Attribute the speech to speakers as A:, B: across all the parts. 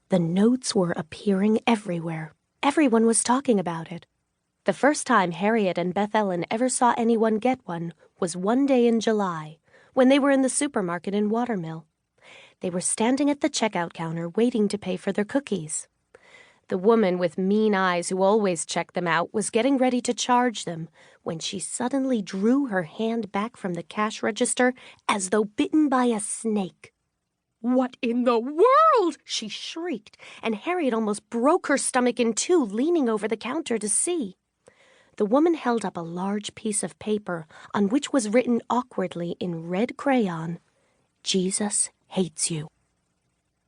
A: The notes were appearing everywhere. Everyone was talking about it. The first time Harriet and Beth Ellen ever saw anyone get one was one day in July, when they were in the supermarket in Watermill. They were standing at the checkout counter waiting to pay for their cookies. The woman with mean eyes who always checked them out was getting ready to charge them when she suddenly drew her hand back from the cash register as though bitten by a snake. "What in the world?" she shrieked, and Harriet almost broke her stomach in two, leaning over the counter to see. The woman held up a large piece of paper on which was written awkwardly in red crayon, "Jesus hates you."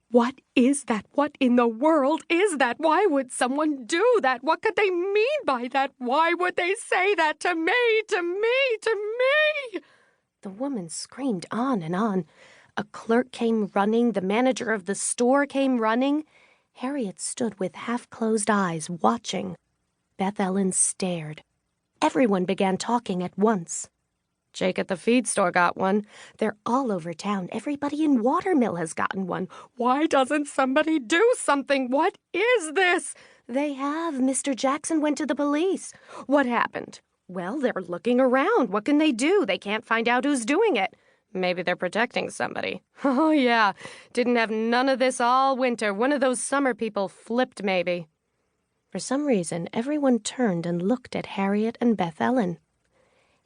A: "What is that? What in the world is that? Why would someone do that? What could they mean by that? Why would they say that to me, to me, to me?" The woman screamed on and on. A clerk came running. The manager of the store came running. Harriet stood with half-closed eyes, watching. Beth Ellen stared. Everyone began talking at once. "Jake at the feed store got one. They're all over town. Everybody in Watermill has gotten one. Why doesn't somebody do something? What is this?" "They have. Mr. Jackson went to the police." "What happened?" "Well, they're looking around. What can they do? They can't find out who's doing it." "Maybe they're protecting somebody." "Oh, yeah. Didn't have none of this all winter. One of those summer people flipped, maybe." For some reason, everyone turned and looked at Harriet and Beth Ellen.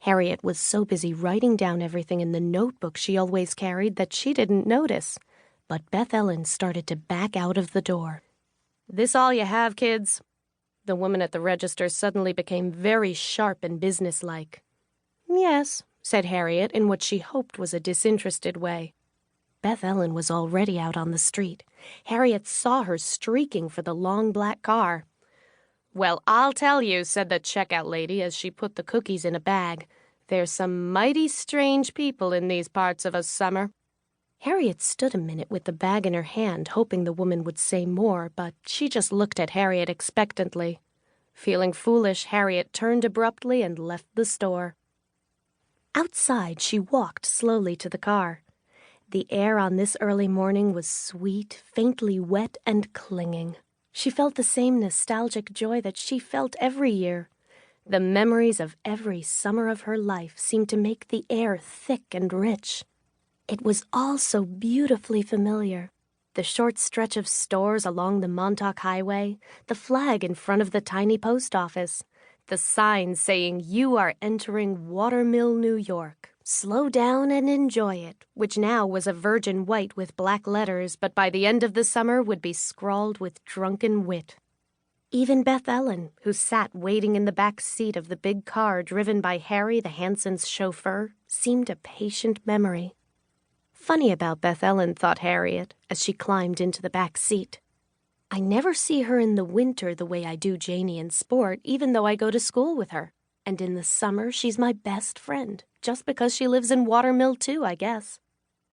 A: Harriet was so busy writing down everything in the notebook she always carried that she didn't notice. But Beth Ellen started to back out of the door. "This all you have, kids?" The woman at the register suddenly became very sharp and businesslike. "Yes," said Harriet in what she hoped was a disinterested way. Beth Ellen was already out on the street. Harriet saw her streaking for the long black car. "Well, I'll tell you," said the checkout lady as she put the cookies in a bag. "There's some mighty strange people in these parts of a summer." Harriet stood a minute with the bag in her hand, hoping the woman would say more, but she just looked at Harriet expectantly. Feeling foolish, Harriet turned abruptly and left the store. Outside, she walked slowly to the car. The air on this early morning was sweet, faintly wet, and clinging. She felt the same nostalgic joy that she felt every year. The memories of every summer of her life seemed to make the air thick and rich. It was all so beautifully familiar. The short stretch of stores along the Montauk Highway, the flag in front of the tiny post office, the sign saying, "You are entering Watermill, New York. Slow down and enjoy it," which now was a virgin white with black letters, but by the end of the summer would be scrawled with drunken wit. Even Beth Ellen, who sat waiting in the back seat of the big car driven by Harry the Hanson's chauffeur, seemed a patient memory. Funny about Beth Ellen, thought Harriet, as she climbed into the back seat. I never see her in the winter the way I do Janie in sport, even though I go to school with her. And in the summer, she's my best friend, just because she lives in Watermill too, I guess.